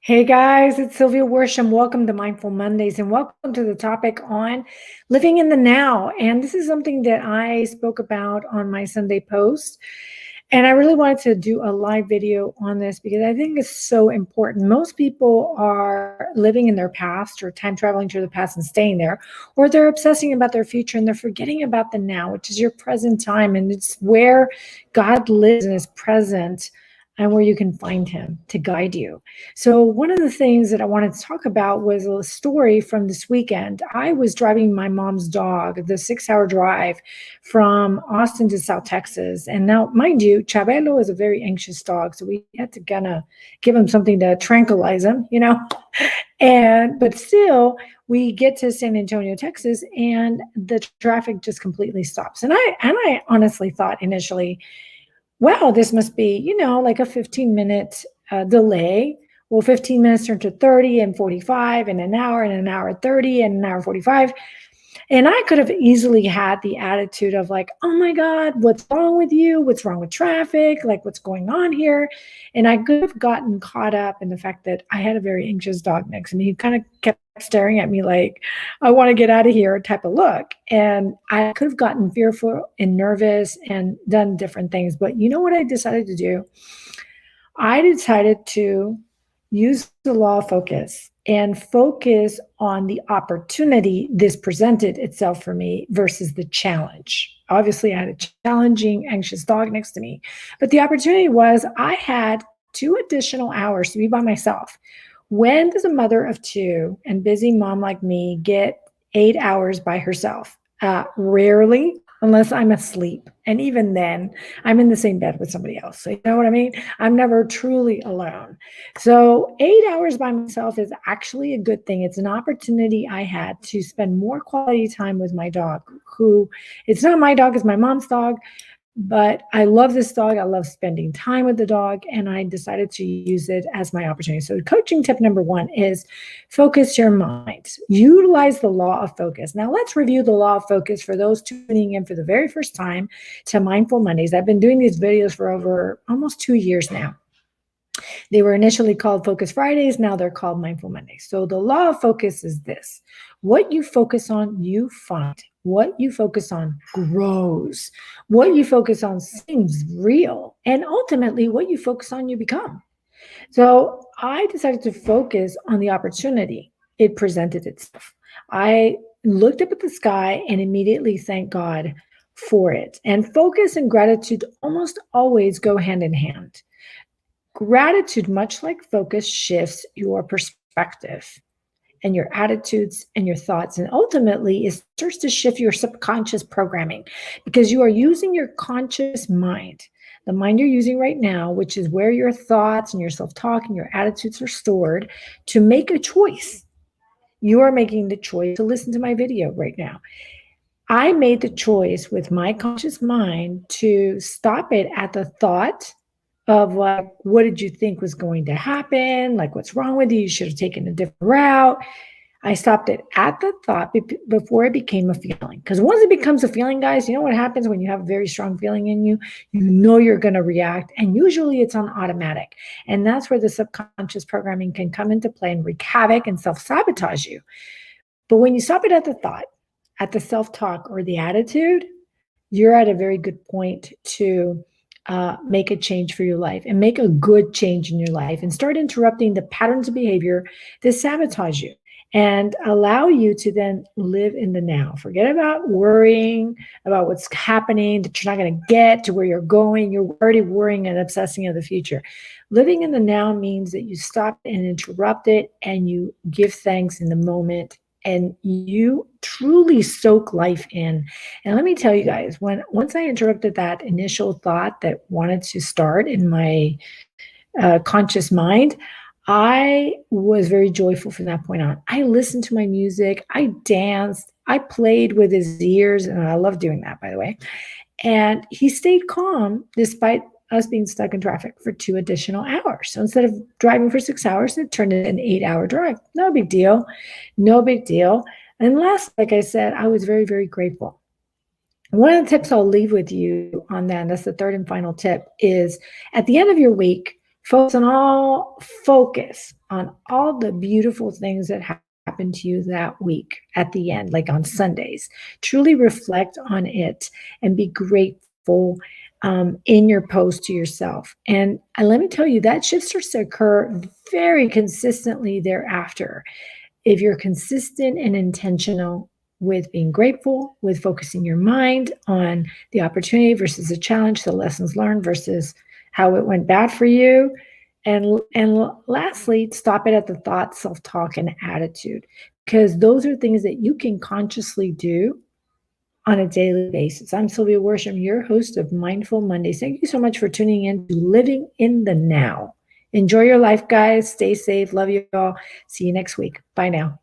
Hey guys, it's Sylviaworsham. Welcome to Mindful Mondays and welcome to the topic on living in the now. And this is something that I spoke about on my Sunday post. And I really wanted to do a live video on this because I think it's so important. Most people are living in their past or time traveling to the past and staying there, or they're obsessing about their future and they're forgetting about the now, which is your present time. And it's where God lives in his present and where you can find him to guide you. So one of the things that I wanted to talk about was a story from this weekend. I was driving my mom's dog, the 6-hour drive from Austin to South Texas. And now, mind you, Chabelo is a very anxious dog. So we had to kind of give him something to tranquilize him, but still we get to San Antonio, Texas, and the traffic just completely stops. And I honestly thought initially, wow, this must be, like a 15-minute delay. Well, 15 minutes turned to 30 and 45 and an hour 30 and an hour 45. And I could have easily had the attitude of like, oh my God, what's wrong with you? What's wrong with traffic? Like, what's going on here? And I could have gotten caught up in the fact that I had a very anxious dog next to me. He kind of kept staring at me like, I want to get out of here type of look. And I could have gotten fearful and nervous and done different things. But you know what I decided to do? I decided to use the law of focus and focus on the opportunity this presented itself for me versus the challenge. Obviously, I had a challenging, anxious dog next to me, but the opportunity was I had 2 additional hours to be by myself. When does a mother of 2 and busy mom like me get 8 hours by herself? Rarely, unless I'm asleep. And even then, I'm in the same bed with somebody else. So you know what I mean? I'm never truly alone. So 8 hours by myself is actually a good thing. It's an opportunity I had to spend more quality time with my dog, who it's not my dog, it's my mom's dog. But I love this dog. I love spending time with the dog, and I decided to use it as my opportunity. So coaching tip number 1 is focus your mind. Utilize the law of focus. Now let's review the law of focus for those tuning in for the very first time to Mindful Mondays. I've been doing these videos for over almost 2 years now. They were initially called Focus Fridays. Now they're called Mindful Mondays. So the law of focus is this: what you focus on, you find. What you focus on grows. What you focus on seems real. And ultimately, what you focus on, you become. So I decided to focus on the opportunity. It presented itself. I looked up at the sky and immediately thanked God for it. And focus and gratitude almost always go hand in hand. Gratitude, much like focus, shifts your perspective and your attitudes and your thoughts. And ultimately, it starts to shift your subconscious programming because you are using your conscious mind, the mind you're using right now, which is where your thoughts and your self-talk and your attitudes are stored, to make a choice. You are making the choice to listen to my video right now. I made the choice with my conscious mind to stop it at the thought of like, what did you think was going to happen? Like, what's wrong with you? You should have taken a different route. I stopped it at the thought before it became a feeling. Because once it becomes a feeling, guys, you know what happens when you have a very strong feeling in you? You know you're going to react. And usually it's on automatic. And that's where the subconscious programming can come into play and wreak havoc and self-sabotage you. But when you stop it at the thought, at the self-talk or the attitude, you're at a very good point to make a change for your life and make a good change in your life and start interrupting the patterns of behavior that sabotage you and allow you to then live in the now. Forget about worrying about what's happening, that you're not going to get to where you're going. You're already worrying and obsessing of the future. Living in the now means that you stop and interrupt it and you give thanks in the moment and you truly soak life in. And let me tell you guys, once I interrupted that initial thought that wanted to start in my conscious mind, I was very joyful from that point on. I listened to my music, I danced, I played with his ears, and I love doing that, by the way. And he stayed calm despite us being stuck in traffic for 2 additional hours. So instead of driving for 6 hours, it turned into an 8-hour drive. No big deal. No big deal. And last, like I said, I was very, very grateful. One of the tips I'll leave with you on that, and that's the third and final tip, is at the end of your week, Focus on all the beautiful things that happened to you that week at the end, like on Sundays. Truly reflect on it and be grateful in your post to yourself. And let me tell you, that shift starts to occur very consistently thereafter. If you're consistent and intentional with being grateful, with focusing your mind on the opportunity versus the challenge, the lessons learned versus how it went bad for you. And lastly, stop it at the thought, self-talk, and attitude, because those are things that you can consciously do on a daily basis. I'm Sylvia Worsham, your host of Mindful Mondays. Thank you so much for tuning in to Living in the Now. Enjoy your life, guys. Stay safe. Love you all. See you next week. Bye now.